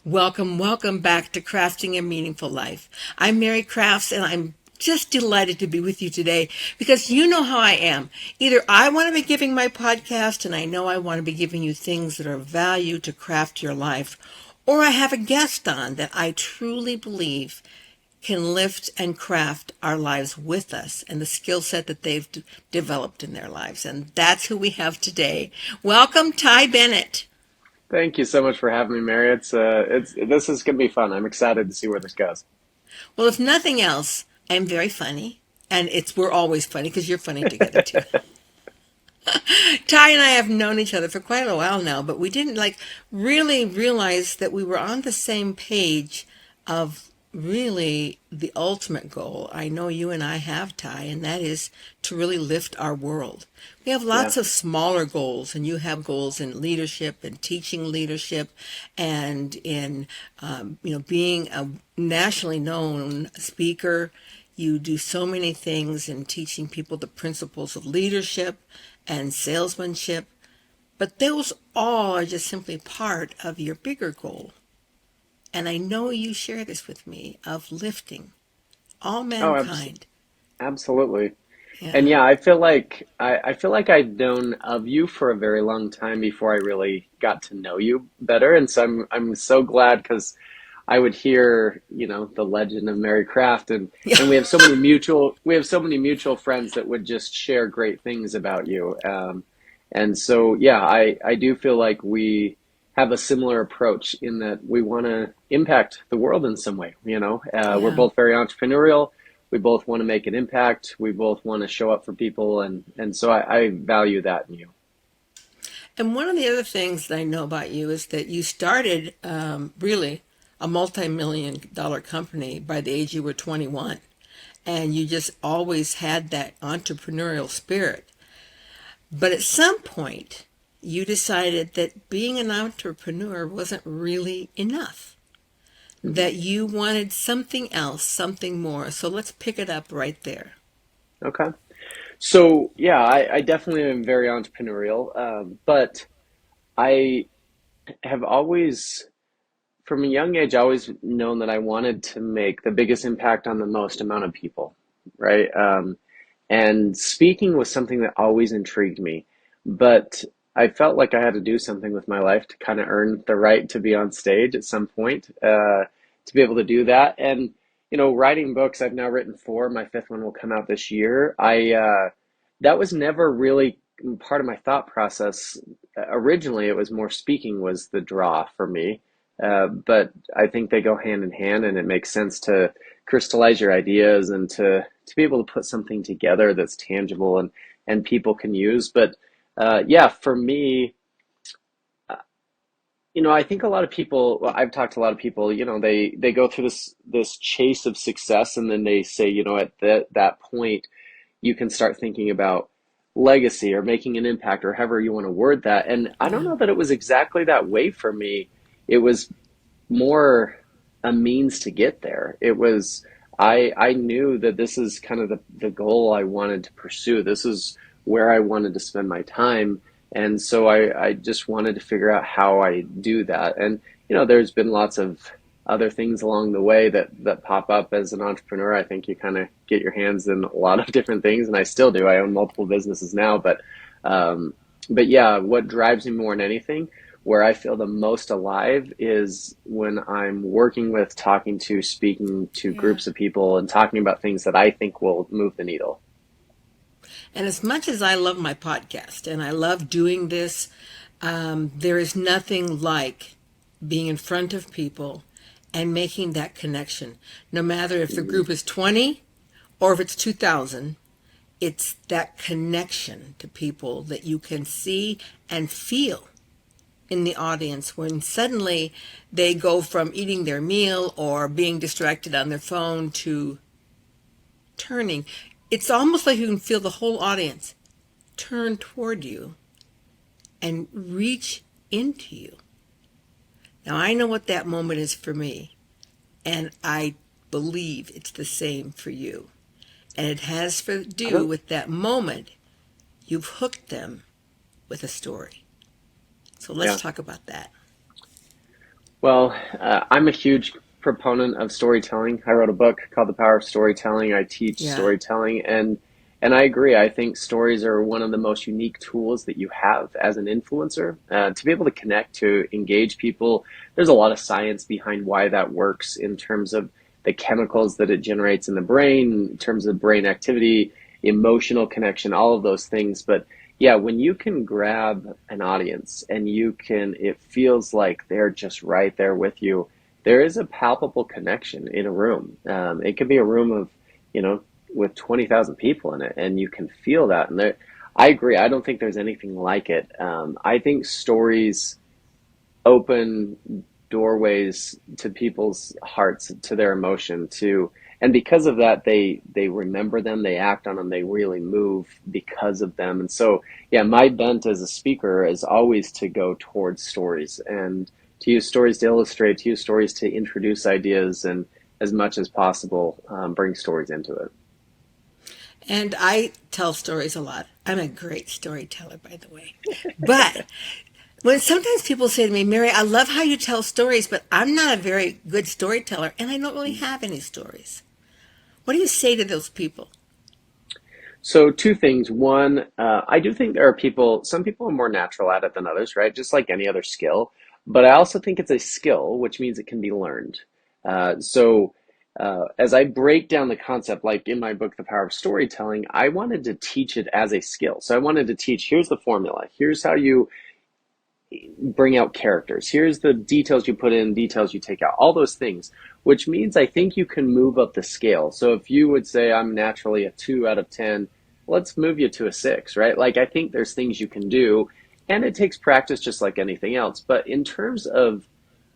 Welcome, welcome back to Crafting a Meaningful Life. I'm Mary Crafts, and I'm just delighted to be with you today because you know how I am. Either I want to be giving my podcast, and I know I want to be giving you things that are of value to craft your life, or I have a guest on that I truly believe can lift and craft our lives with us and the skill set that they've developed in their lives. And that's who we have today. Welcome, Ty Bennett. Thank you so much for having me, Mary. It's this is gonna be fun. I'm excited to see where this goes. Well, if nothing else, I'm very funny, and we're always funny because you're funny together too. Ty and I have known each other for quite a while now, but we didn't really realize that we were on the same page of really the ultimate goal. I know you and I have, Ty, and that is to really lift our world. We have Yeah, lots of smaller goals, and you have goals in leadership and teaching leadership, and in being a nationally known speaker. You do so many things in teaching people the principles of leadership and salesmanship, but those all are just simply part of your bigger goal. And I know you share this with me of lifting all oh, mankind. absolutely. And Yeah. yeah, I feel like I'd known of you for a very long time before I really got to know you better. And so I'm so glad because I would hear, the legend of Mary Craft, Yeah. and we have so many mutual friends that would just share great things about you. And so yeah, I do feel like we have a similar approach in that we want to impact the world in some way. We're Yeah. both very entrepreneurial. We both want to make an impact. We both want to show up for people, and so I value that in you. And one of the other things that I know about you is that you started really a multi-million dollar company by the age you were 21. And you just always had that entrepreneurial spirit. But at some point, you decided that being an entrepreneur wasn't really enough, Mhm. that you wanted something else, something more. So let's pick it up right there. Okay. So yeah, I definitely am very entrepreneurial, but I have always, from a young age, always known that I wanted to make the biggest impact on the most amount of people, right? And speaking was something that always intrigued me, but I felt like I had to do something with my life to kind of earn the right to be on stage at some point, to be able to do that. And writing books, I've now written four. My fifth one will come out this year. I That was never really part of my thought process. Originally, it was more speaking was the draw for me, but I think they go hand in hand, and it makes sense to crystallize your ideas and to be able to put something together that's tangible and people can use. But yeah, for me, uh, I think a lot of people, well, I've talked to a lot of people, they go through this chase of success, and then they say, at that point, you can start thinking about legacy or making an impact or however you want to word that. And I don't Yeah. know that it was exactly that way for me. It was more a means to get there. It was I knew that this is kind of the goal I wanted to pursue. This is where I wanted to spend my time. And so I just wanted to figure out how I do that. And there's been lots of other things along the way that pop up as an entrepreneur. I think you kind of get your hands in a lot of different things, and I still do. I own multiple businesses now, um, but yeah, what drives me more than anything, where I feel the most alive, is when I'm working with, talking to, speaking to Yeah. groups of people and talking about things that I think will move the needle. And as much as I love my podcast and I love doing this, there is nothing like being in front of people and making that connection. No matter if the Mhm. group is 20 or if it's 2,000, it's that connection to people that you can see and feel in the audience when suddenly they go from eating their meal or being distracted on their phone to turning. It's almost like you can feel the whole audience turn toward you and reach into you. Now, I know what that moment is for me, and I believe it's the same for you. And it has to I do don't, with that moment you've hooked them with a story. So let's yeah. talk about that. Well, I'm a huge proponent of storytelling. I wrote a book called The Power of Storytelling. I teach Yeah. storytelling, and I agree. I think stories are one of the most unique tools that you have as an influencer to be able to connect, to engage people. There's a lot of science behind why that works in terms of the chemicals that it generates in the brain, in terms of brain activity, emotional connection, all of those things. But yeah, when you can grab an audience and it feels like they're just right there with you, there is a palpable connection in a room. It could be a room of, you know, with 20,000 people in it, and you can feel that. And I agree. I don't think there's anything like it. I think stories open doorways to people's hearts, to their emotion, and because of that, they remember them, they act on them, they really move because of them. And so, yeah, my bent as a speaker is always to go towards stories and to use stories to illustrate, to use stories to introduce ideas, and as much as possible, bring stories into it. And I tell stories a lot. I'm a great storyteller, by the way. But when sometimes people say to me, Mary, I love how you tell stories, but I'm not a very good storyteller and I don't really have any stories. What do you say to those people? So two things. One, I do think there are people, some people are more natural at it than others, right? Just like any other skill. But I also think it's a skill, which means it can be learned. As I break down the concept, like in my book, The Power of Storytelling, I wanted to teach it as a skill. So I wanted to teach, here's the formula. Here's how you bring out characters. Here's the details you put in, details you take out, all those things, which means I think you can move up the scale. So if you would say I'm naturally a 2 out of 10, let's move you to a 6, right? Like I think there's things you can do, and it takes practice just like anything else. But in terms of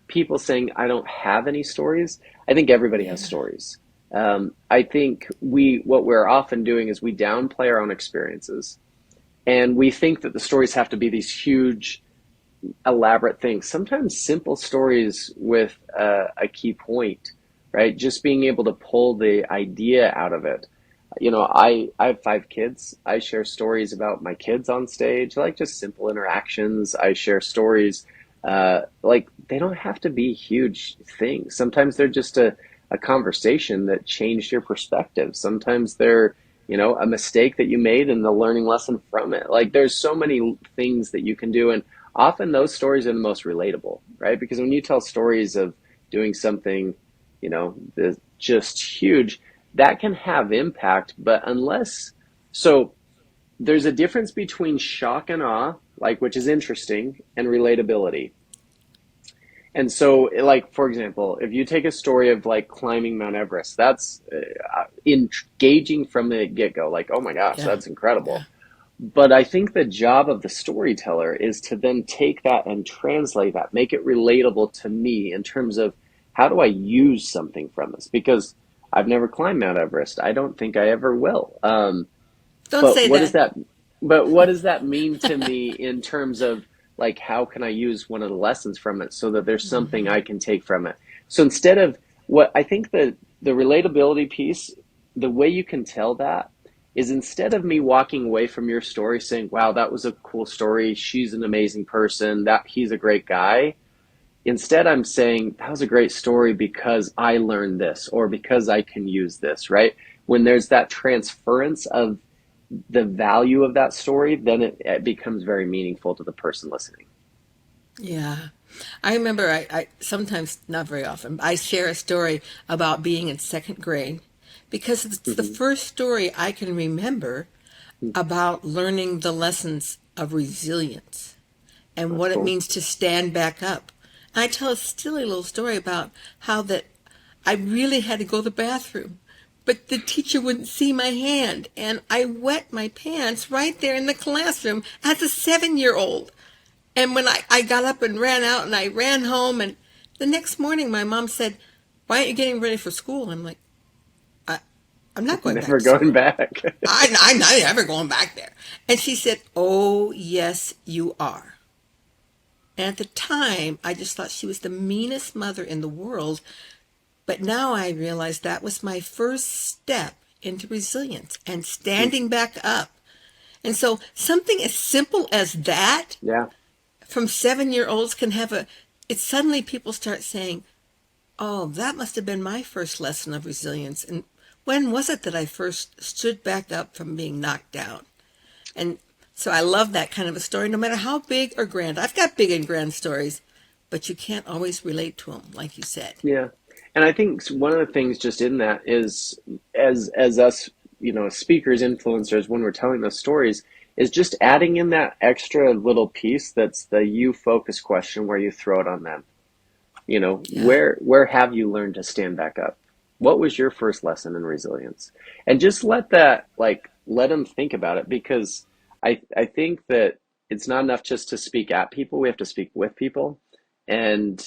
people saying I don't have any stories, I think everybody has Yeah. stories. I think what we're often doing is we downplay our own experiences, and we think that the stories have to be these huge elaborate things. Sometimes simple stories with a key point, right? Just being able to pull the idea out of it. You know, I have 5 kids. I share stories about my kids on stage, like just simple interactions. I share stories, like they don't have to be huge things. Sometimes they're just a conversation that changed your perspective. Sometimes they're, you know, a mistake that you made and the learning lesson from it. Like there's so many things that you can do. And often those stories are the most relatable, right? Because when you tell stories of doing something, you know, just huge, that can have impact. But so there's a difference between shock and awe, like which is interesting, and relatability. And so, like for example, if you take a story of like climbing Mount Everest, that's engaging from the get go. Like, oh my gosh, Yeah. that's incredible. Yeah. But I think the job of the storyteller is to then take that and translate that, make it relatable to me in terms of how do I use something from this? Because I've never climbed Mount Everest. I don't think I ever will. Don't But say what does that. that but what does that mean to me in terms of like how can I use one of the lessons from it so that there's something I can take from it? So instead of what I think the relatability piece, the way you can tell that is instead of me walking away from your story saying, "Wow, that was a cool story. She's an amazing person. That he's a great guy." Instead, I'm saying that was a great story because I learned this or because I can use this, right? When there's that transference of the value of that story, then it becomes very meaningful to the person listening. Yeah. I remember I sometimes, not very often, I share a story about being in second grade because it's the Hmm. first story I can remember about learning the lessons of resilience and That's what it cool. means to stand back up. And I tell a silly little story about how that I really had to go to the bathroom, but the teacher wouldn't see my hand, and I wet my pants right there in the classroom as a 7 year old. And when I got up and ran out and I ran home, and the next morning my mom said, "Why aren't you getting ready for school?" I'm like, I, I'm not going back Never to going school. back. I'm not ever going back there. And she said, "Oh, yes, you are." And at the time, I just thought she was the meanest mother in the world. But now I realize that was my first step into resilience and standing back up. And so something as simple as that Yeah. from 7 year olds can have it's suddenly people start saying, oh, that must have been my first lesson of resilience. And when was it that I first stood back up from being knocked down? And so I love that kind of a story, no matter how big or grand. I've got big and grand stories, but you can't always relate to them, like you said. Yeah. And I think one of the things just in that is as us, speakers, influencers, when we're telling those stories, is just adding in that extra little piece that's the you focus question where you throw it on them. Yeah. Where have you learned to stand back up? What was your first lesson in resilience? And just let them think about it, because I think that it's not enough just to speak at people. We have to speak with people and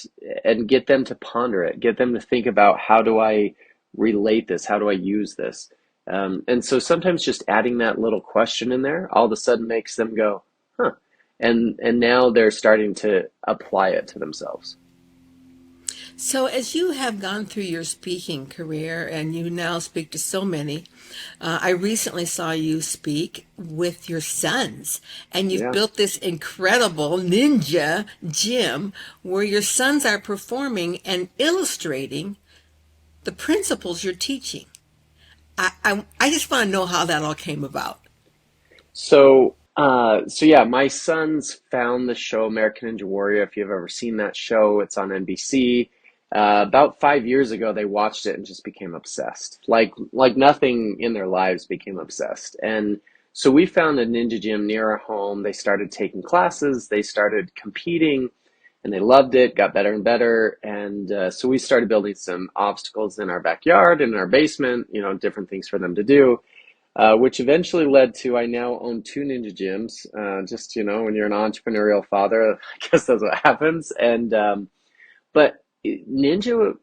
get them to ponder it, get them to think about, how do I relate this? How do I use this? And so sometimes just adding that little question in there all of a sudden makes them go, huh. And now they're starting to apply it to themselves. So, as you have gone through your speaking career and you now speak to so many, I recently saw you speak with your sons, and you've Yeah. built this incredible ninja gym where your sons are performing and illustrating the principles you're teaching. I just want to know how that all came about. So yeah, my sons found the show American Ninja Warrior. If you've ever seen that show, it's on NBC. About 5 years ago, they watched it and just became obsessed. Like nothing in their lives, became obsessed. And so we found a ninja gym near our home. They started taking classes. They started competing, and they loved it. Got better and better. And so we started building some obstacles in our backyard and in our basement. Different things for them to do, which eventually led to, I now own two ninja gyms. Just, when you're an entrepreneurial father, I guess that's what happens. But ninja,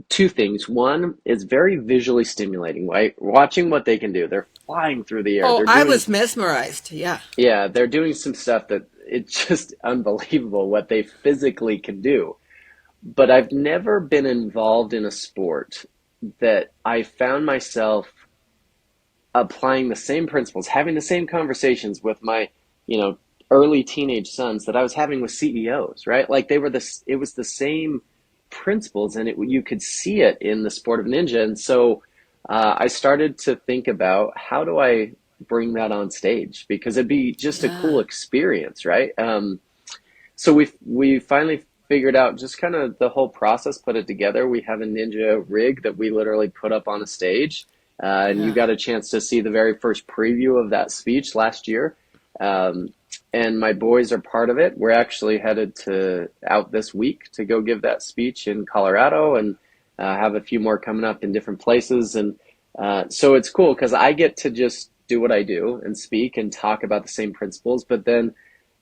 two things. One is very visually stimulating, right? Watching what they can do. They're flying through the air. Oh, I was mesmerized. Yeah. Yeah, they're doing some stuff that it's just unbelievable what they physically can do. But I've never been involved in a sport that I found myself applying the same principles, having the same conversations with my, you know, early teenage sons that I was having with CEOs, right? Like it was the same principles, and you could see it in the sport of ninja. And so I started to think about, how do I bring that on stage? Because it'd be just a cool Yeah. experience, right? So we finally figured out just kind of the whole process, put it together. We have a ninja rig that we literally put up on a stage. And you Yeah. got a chance to see the very first preview of that speech last year. Um, and my boys are part of it. We're actually headed out this week to go give that speech in Colorado, and have a few more coming up in different places. And so it's cool because I get to just do what I do and speak and talk about the same principles, but then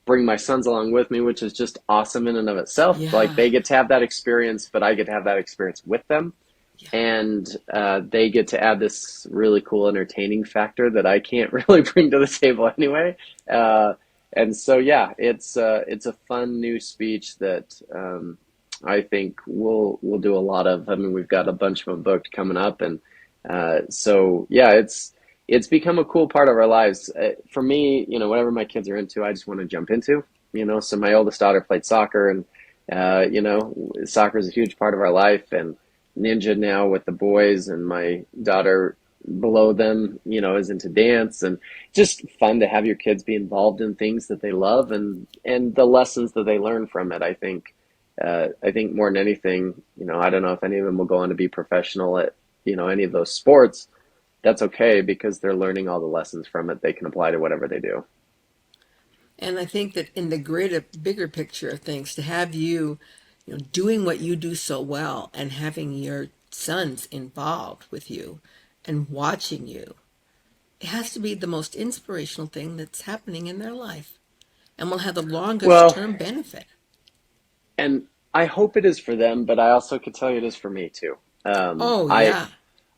bring my sons along with me, which is just awesome in and of itself. Like, Yeah. they get to have that experience, but I get to have that experience with them. Yeah. And they get to add this really cool entertaining factor that I can't really bring to the table anyway. Uh, and so, yeah, it's a fun new speech that I think we'll do a lot of. I mean, we've got a bunch of them booked coming up, and so yeah, it's become a cool part of our lives. For me, whatever my kids are into, I just want to jump into. So my oldest daughter played soccer, and soccer is a huge part of our life, and ninja now with the boys, and my daughter below them, is into dance, and just fun to have your kids be involved in things that they love, and the lessons that they learn from it. I think more than anything, I don't know if any of them will go on to be professional at, any of those sports. That's okay, because they're learning all the lessons from it they can apply to whatever they do. And I think that in the greater, bigger picture of things, to have you, doing what you do so well and having your sons involved with you and watching you, it has to be the most inspirational thing that's happening in their life and will have the longest Well, term benefit. and I hope it is for them, but I also could tell you it is for me too. Um, Oh, I yeah.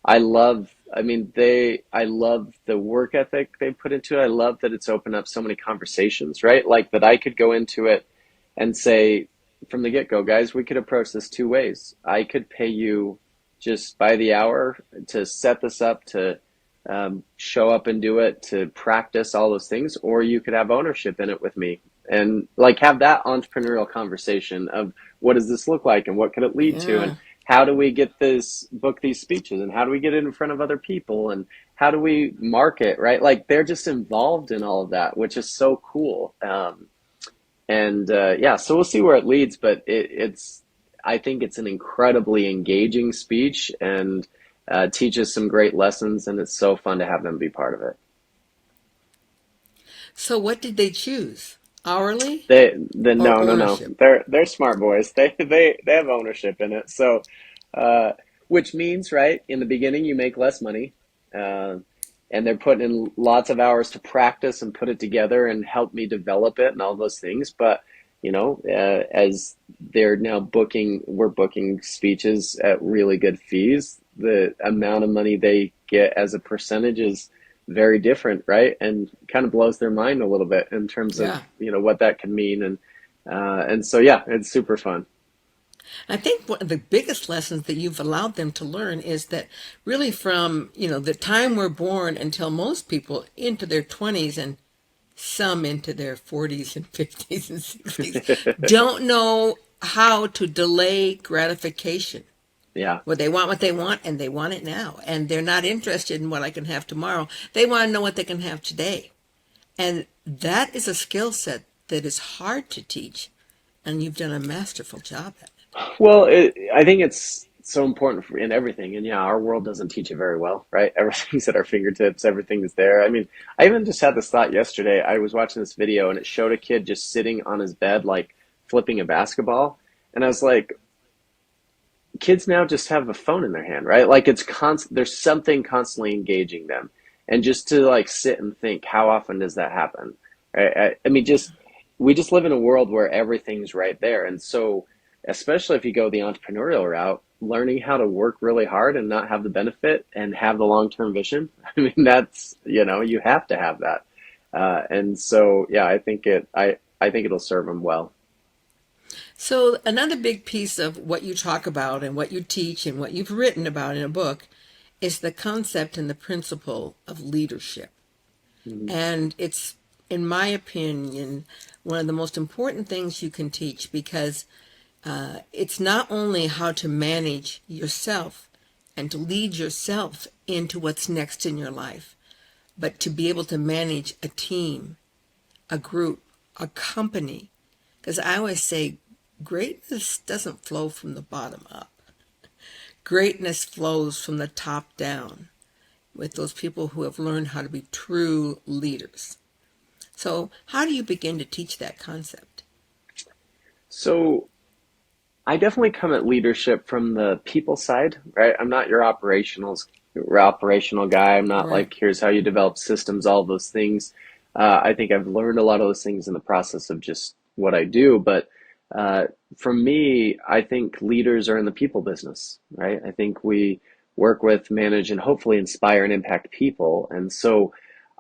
I love the work ethic they put into it. I love that it's opened up so many conversations, right? Like, that I could go into it and say from the get-go, guys, we could approach this two ways. I could pay you just by the hour to set this up, to show up and do it, to practice all those things, or you could have ownership in it with me. and like have that entrepreneurial conversation of what does this look like and what could it lead to, and Yeah. how do we get this book these speeches, and how do we get it in front of other people, and how do we market, right? Like they're just involved in all of that, which is so cool. And yeah, so we'll see where it leads, but it's I think it's an incredibly engaging speech, and teaches some great lessons, and it's so fun to have them be part of it. So what did they choose? Hourly or No, ownership? they're smart boys. They have ownership in it. So, uh, which means, right, in the beginning you make less money, uh, and they're putting in lots of hours to practice and put it together and help me develop it and all those things. But as they're now we're booking speeches at really good fees. The amount of money they get as a percentage is very different, right? And kind of blows their mind a little bit in terms of, Yeah. what that can mean. And so, yeah, it's super fun. I think one of the biggest lessons that you've allowed them to learn is that really from, the time we're born until most people into their 20s and some into their 40s and 50s and 60s don't know how to delay gratification. Yeah. Well, they want what they want and they want it now. And they're not interested in what I can have tomorrow. They want to know what they can have today. And that is a skill set that is hard to teach. And you've done a masterful job at it. Well, I think it's so important in everything. And yeah, our world doesn't teach it very well, right? Everything's at our fingertips, everything is there. I mean, I even just had this thought yesterday. I was watching this video and it showed a kid just sitting on his bed, like flipping a basketball. And I was like, kids now just have a phone in their hand, right? Like it's there's something constantly engaging them. And just to like sit and think, how often does that happen? Right? I mean, we just live in a world where everything's right there. And so, especially if you go the entrepreneurial route, learning how to work really hard and not have the benefit and have the long-term vision. I mean, that's, you have to have that. And so, yeah, I think it'll serve them well. So, another big piece of what you talk about and what you teach and what you've written about in a book is the concept and the principle of leadership. Mhm. And it's, in my opinion, one of the most important things you can teach because it's not only how to manage yourself and to lead yourself into what's next in your life, but to be able to manage a team, a group, a company. Because I always say greatness doesn't flow from the bottom up. Greatness flows from the top down with those people who have learned how to be true leaders. So, how do you begin to teach that concept? So I definitely come at leadership from the people side, right? I'm not your operational guy. I'm not Right. like, here's how you develop systems, all those things. I think I've learned a lot of those things in the process of just what I do. But uh, for me, I think leaders are in the people business, right? I think we work with, manage, and hopefully inspire and impact people. And so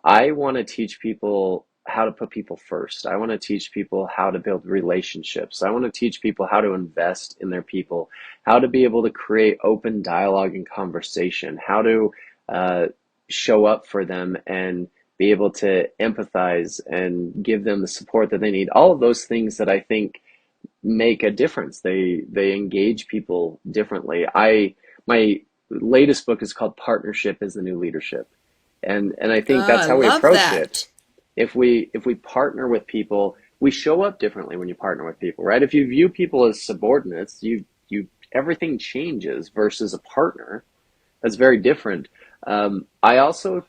I want to teach people how to put people first. I want to teach people how to build relationships. I want to teach people how to invest in their people, how to be able to create open dialogue and conversation, how to uh, show up for them and be able to empathize and give them the support that they need. All of those things that I think make a difference. They engage people differently. My latest book is called Partnership is the New Leadership. And I think Oh, that's I how we love approach it. that. If we partner with people, we show up differently when you partner with people, right? If you view people as subordinates, you everything changes versus a partner. That's very different. I also,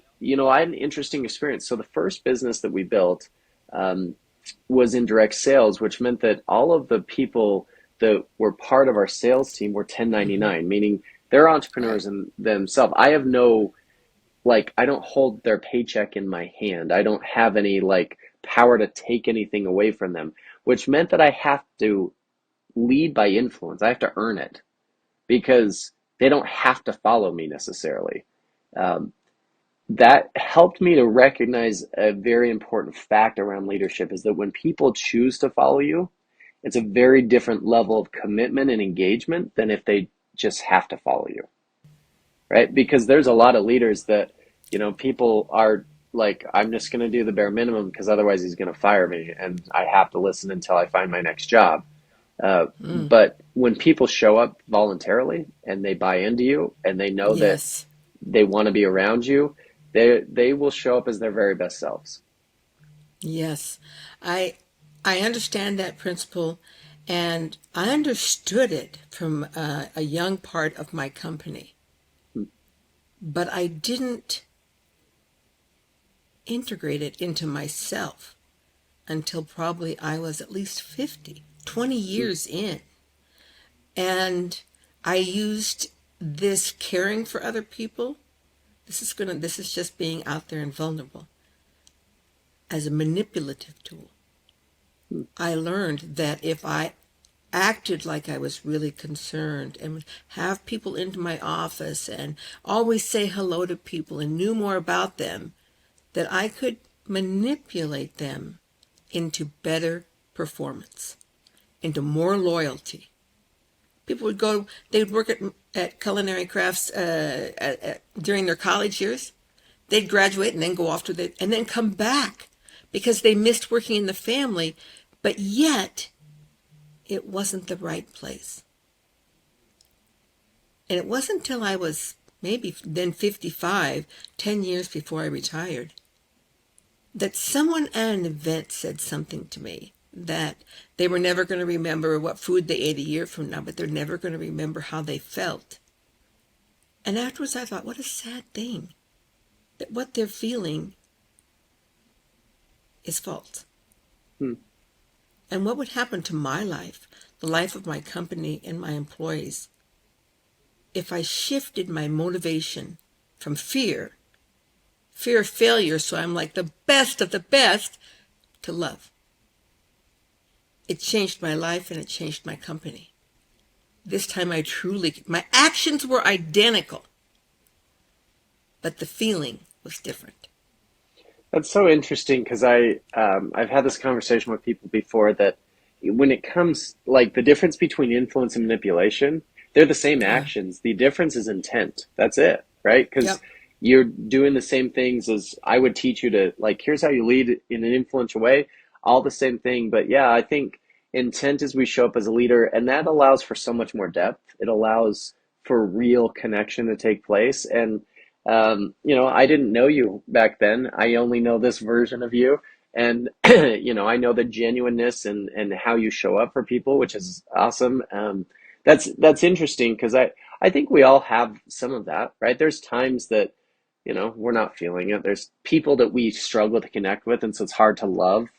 I had an interesting experience. So the first business that we built um, was in direct sales, which meant that all of the people that were part of our sales team were Hmm. 1099, meaning they're Right. entrepreneurs in themselves. I have no, like, I don't hold their paycheck in my hand. I don't have any like power to take anything away from them, which meant that I have to lead by influence. I have to earn it because they don't have to follow me necessarily. Um, that helped me to recognize a very important fact around leadership is that when people choose to follow you, it's a very different level of commitment and engagement than if they just have to follow you, right? Because there's a lot of leaders that, people are like I'm just going to do the bare minimum because otherwise he's going to fire me and I have to listen until I find my next job. Mm, But when people show up voluntarily and they buy into you and they know that yes. they want to be around you, they will show up as their very best selves. Yes. I I understand that principle, and I understood it from a young part of my company, but I didn't integrate it into myself until probably I was at least 50, 20 years in. And I used this caring for other people. This is just being out there and vulnerable as a manipulative tool. I learned that if I acted like I was really concerned and would have people into my office and always say hello to people and knew more about them, that I could manipulate them into better performance, into more loyalty. People would go, they would work at culinary crafts during their college years. They'd graduate and then go off to and then come back because they missed working in the family, but yet it wasn't the right place. And it wasn't until I was maybe then 55, 10 years before I retired, that someone at an event said something to me that they were never going to remember what food they ate a year from now, but they're never going to remember how they felt. And afterwards I thought, what a sad thing that what they're feeling is false. Hmm. And what would happen to my life, the life of my company and my employees, if I shifted my motivation from fear of failure, so I'm like the best of the best, to love. It changed my life and it changed my company. This time my actions were identical, but the feeling was different. That's so interesting because I've had this conversation with people before that when it comes like the difference between influence and manipulation, they're the same Uh, actions. The difference is intent. That's it, right? Because yep. you're doing the same things as I would teach you to like. Here's how you lead in an influential way. All the same thing, but yeah, I think intent is we show up as a leader, and that allows for so much more depth. It allows for real connection to take place, and I didn't know you back then. I only know this version of you. And, I know the genuineness and how you show up for people, which is awesome. That's interesting because I think we all have some of that, right? There's times that, we're not feeling it. There's people that we struggle to connect with. And so it's hard to love.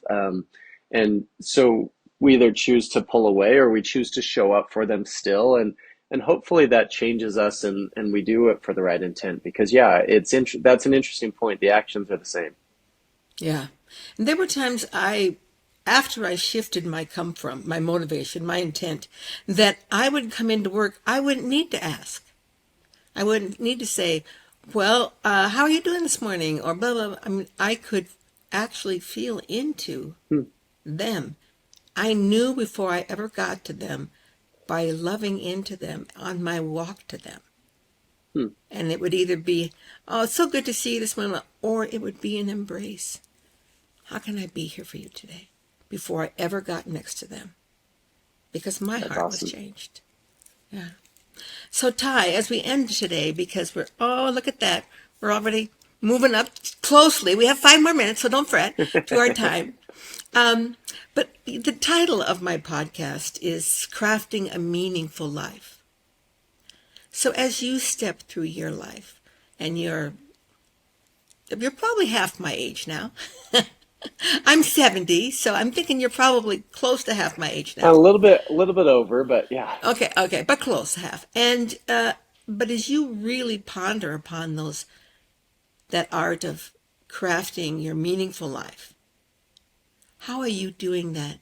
And so we either choose to pull away or we choose to show up for them still. And hopefully that changes us and we do it for the right intent because yeah, that's an interesting point. The actions are the same. Yeah. And there were times after I shifted my motivation, my intent, that I would come into work, I wouldn't need to ask. I wouldn't need to say, well, how are you doing this morning? Or blah, blah, blah. I mean, I could actually feel into Hmm, them. I knew before I ever got to them by loving into them on my walk to them. hmm. And it would either be, oh, it's so good to see you this morning, or it would be an embrace. How can I be here for you today? Before I ever got next to them. Because my That's heart was awesome. changed. Yeah. So Ty, as we end today, because look at that. We're already moving up closely. We have 5 more minutes, so don't fret, to our time. But the title of my podcast is Crafting a Meaningful Life. So as you step through your life, and you're probably half my age now. I'm 70, so I'm thinking you're probably close to half my age A now. little bit over, but yeah. Okay, but close to half. And but as you really ponder upon that art of crafting your meaningful life, how are you doing that?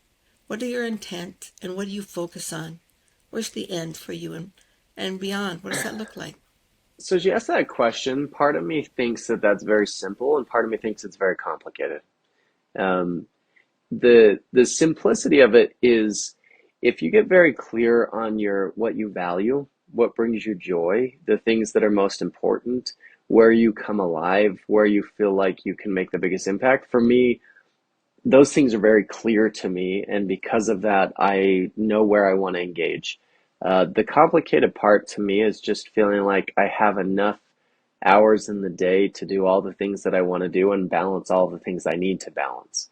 What are your intent and what do you focus on? Where's the end for you and beyond? What does that look like? So as you ask that question, part of me thinks that that's very simple, and part of me thinks it's very complicated. Um, the simplicity of it is if you get very clear on your what you value, what brings you joy, the things that are most important, where you come alive, where you feel like you can make the biggest impact. For me, those things are very clear to me, and because of that, I know where I want to engage. The complicated part to me is just feeling like I have enough hours in the day to do all the things that I want to do and balance all the things I need to balance.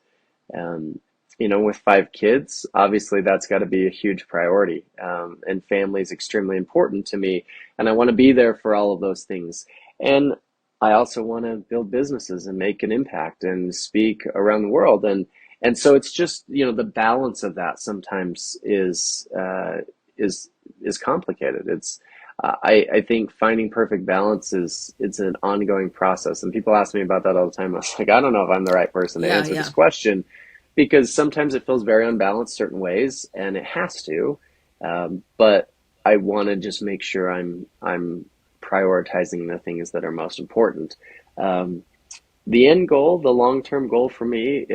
Um, with 5 kids, obviously that's got to be a huge priority. And family is extremely important to me, and I want to be there for all of those things. And I also want to build businesses and make an impact and speak around the world. And so it's just, the balance of that sometimes is complicated. I think finding perfect balance it's an ongoing process. And people ask me about that all the time. I was like, I don't know if I'm the right person to Yeah, answer this yeah. question, because sometimes it feels very unbalanced certain ways, and it has to. But I want to just make sure I'm prioritizing the things that are most important. Um, the end goal, the long term goal for me,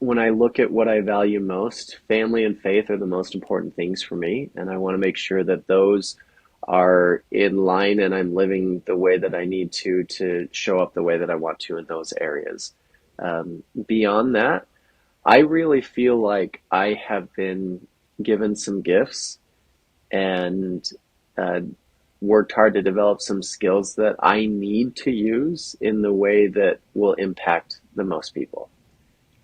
when I look at what I value most, family and faith are the most important things for me, and I want to make sure that those are in line and I'm living the way that I need to show up the way that I want to in those areas. Beyond that, I really feel like I have been given some gifts and uh, worked hard to develop some skills that I need to use in the way that will impact the most people.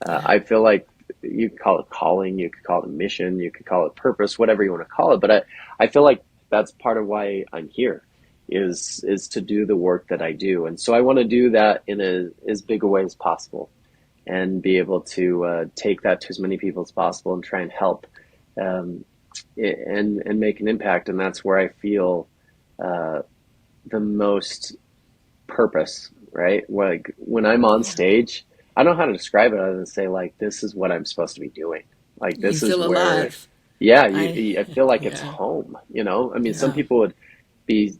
Yeah. I feel like you could call it calling, you could call it mission, you could call it purpose, whatever you want to call it. But I feel like that's part of why I'm here is to do the work that I do. And so I want to do that in as big a way as possible and be able to take that to as many people as possible and try and help um, and make an impact. And that's where I feel uh, the most purpose, right? Like when I'm on Yeah. stage, I don't know how to describe it other than say like this is what I'm supposed to be doing. Like You this is feel where, alive. yeah, I, I feel like it's yeah, home. I mean, some yeah. people would be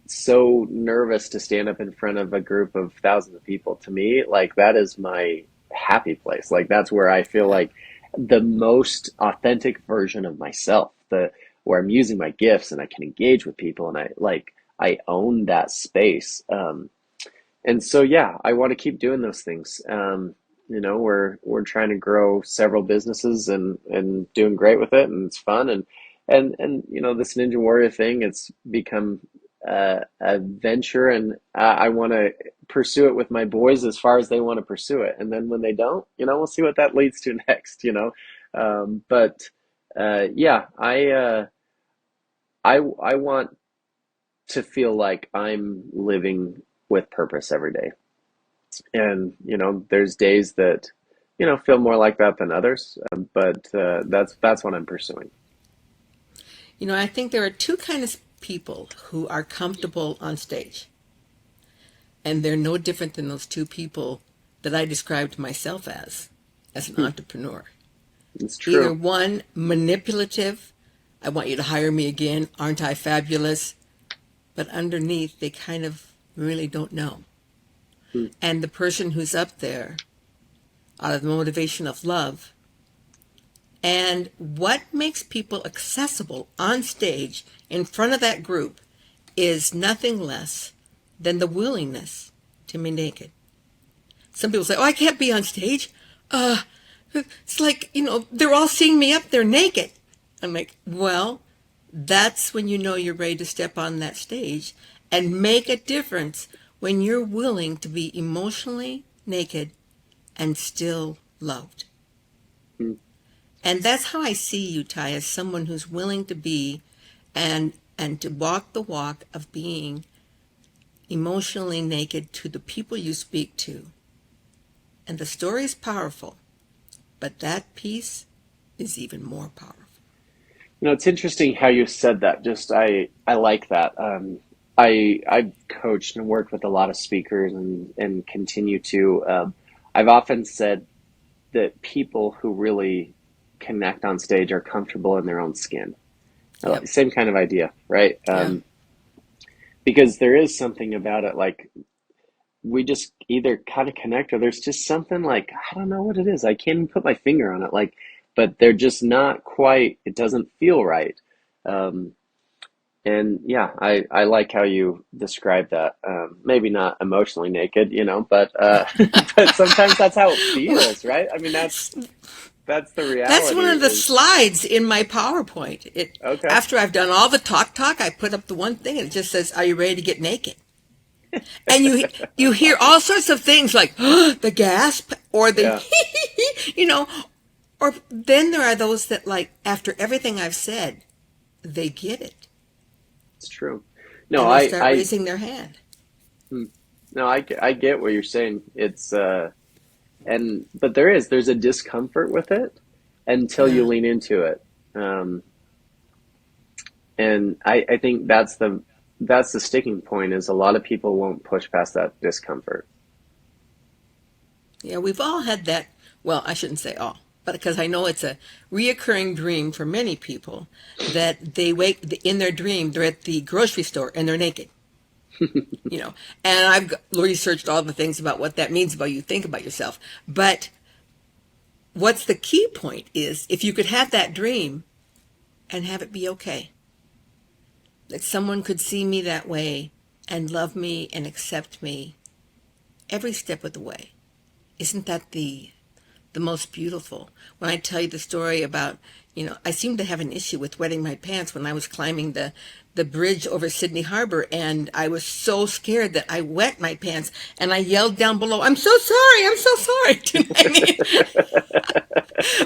so nervous to stand up in front of a group of thousands of people. To me, like that is my happy place. Like that's where I feel Yeah. like the most authentic version of myself, the where I'm using my gifts and I can engage with people and I own that space. And so, yeah, I want to keep doing those things. We're trying to grow several businesses and doing great with it, and it's fun. And this Ninja Warrior thing, it's become a venture, and I want to pursue it with my boys as far as they want to pursue it. And then when they don't, we'll see what that leads to next. But yeah, I want to feel like I'm living with purpose every day. And there's days that feel more like that than others, but that's what I'm pursuing. I think there are two kinds of people who are comfortable on stage, and they're no different than those two people that I described myself as an entrepreneur. It's Either true. one, manipulative, I want you to hire me again, aren't I fabulous? But underneath, they kind of really don't know. Hmm. And the person who's up there, out of the motivation of love, and what makes people accessible on stage in front of that group is nothing less than the willingness to be naked. Some people say, "Oh, I can't be on stage. Uh, it's like, they're all seeing me up there naked." I'm like, well, that's when you know you're ready to step on that stage and make a difference, when you're willing to be emotionally naked and still loved. Hmm. And that's how I see you, Ty, as someone who's willing to be and to walk the walk of being emotionally naked to the people you speak to. And the story is powerful, but that piece is even more powerful. It's interesting how you said that. Just I like that. I've coached and worked with a lot of speakers and continue to. I've often said that people who really connect on stage are comfortable in their own skin. Yep. Same kind of idea, right? Yeah. Because there is something about it, like we just either kind of connect or there's just something like I don't know what it is. I can't even put my finger on it. Like, but they're just not quite. It doesn't feel right. Um, And yeah, I like how you describe that. Maybe not emotionally naked, but but sometimes that's how it Well, feels, right? I mean, that's the that's one reality of the is slides in my PowerPoint. okay. After I've done all the talk, I put up the one thing and it just says, "Are you ready to get naked?" And you That's hear awesome. all sorts of things like the gasp or the Yeah, you know, or then there are those that like after everything I've said, they get it it's true. No, and they start raising their hand. hmm, no, I get what you're saying. But there's a discomfort with it until you Yeah. lean into it. Um, and I think that's the sticking point is a lot of people won't push past that discomfort. Yeah, we've all had that. Well, I shouldn't say all, but because I know it's a reoccurring dream for many people that they wake in their dream, they're at the grocery store and they're naked. You know, and I've researched all the things about what that means about you think about yourself. But what's the key point is if you could have that dream and have it be okay, that someone could see me that way and love me and accept me every step of the way. Isn't that the most beautiful? When I tell you the story about, I seem to have an issue with wetting my pants when I was climbing the bridge over Sydney Harbor, and I was so scared that I wet my pants, and I yelled down below, "I'm so sorry, I'm so sorry." Do you know what I mean?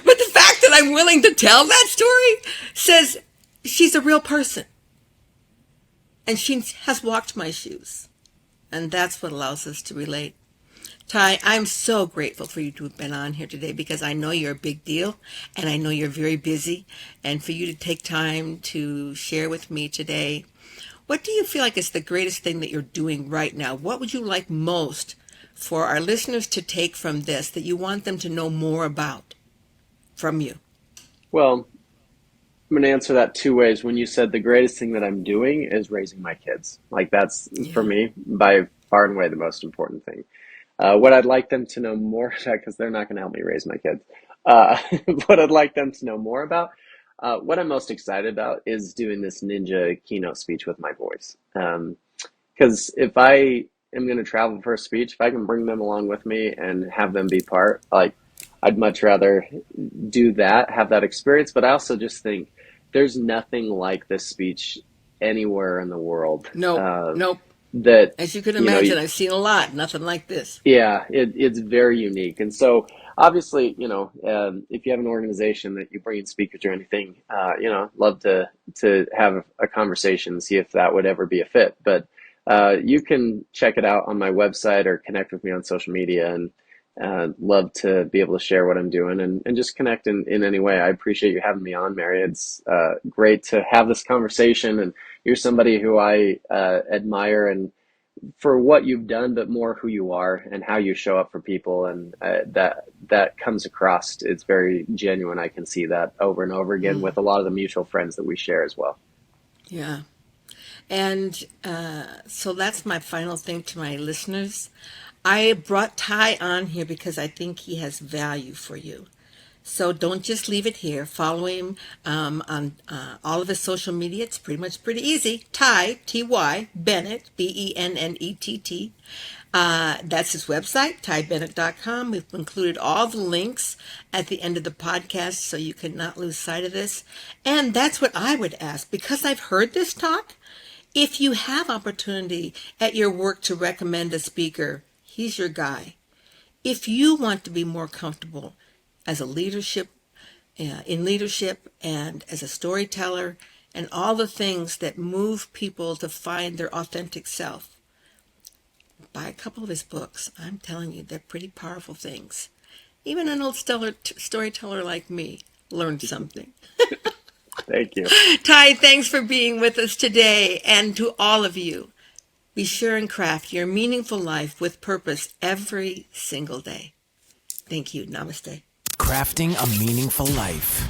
But the fact that I'm willing to tell that story says she's a real person, and she has walked my shoes, and that's what allows us to relate. Ty, I'm so grateful for you to have been on here today because I know you're a big deal and I know you're very busy. And for you to take time to share with me today, what do you feel like is the greatest thing that you're doing right now? What would you like most for our listeners to take from this that you want them to know more about from you? Well, I'm going to answer that two ways. When you said the greatest thing that I'm doing is raising my kids, like that's for Yeah. me by far and away the most important thing. What I'd like them to know more about, because they're not going to help me raise my kids, uh, what I'd like them to know more about, what I'm most excited about is doing this ninja keynote speech with my voice. Because if I am going to travel for a speech, if I can bring them along with me and have them be part, like I'd much rather do that, have that experience. But I also just think there's nothing like this speech anywhere in the world Nope, nope. that, As you can you know, imagine, I've seen a lot, nothing like this. yeah, it's very unique. And so obviously, if you have an organization that you bring in speakers or anything, love to have a conversation, see if that would ever be a fit. But you can check it out on my website or connect with me on social media and love to be able to share what I'm doing and just connect in any way. I appreciate you having me on, Mary. It's great to have this conversation, and you're somebody who I admire and for what you've done, but more who you are and how you show up for people, and that comes across. It's very genuine. I can see that over and over again with a lot of the mutual friends that we share as well. Yeah. And so that's my final thing to my listeners. I brought Ty on here because I think he has value for you. So don't just leave it here. Follow him on all of his social media. It's pretty easy. Ty, Ty, Bennett, Bennett. That's his website, tybennett.com. We've included all the links at the end of the podcast so you cannot lose sight of this. And that's what I would ask. Because I've heard this talk, if you have opportunity at your work to recommend a speaker, he's your guy. If you want to be more comfortable as a in leadership and as a storyteller and all the things that move people to find their authentic self, buy a couple of his books. I'm telling you, they're pretty powerful things. Even an old storyteller like me learned something. Thank you. Ty, thanks for being with us today. And to all of you, be sure and craft your meaningful life with purpose every single day. Thank you. Namaste. Crafting a Meaningful Life.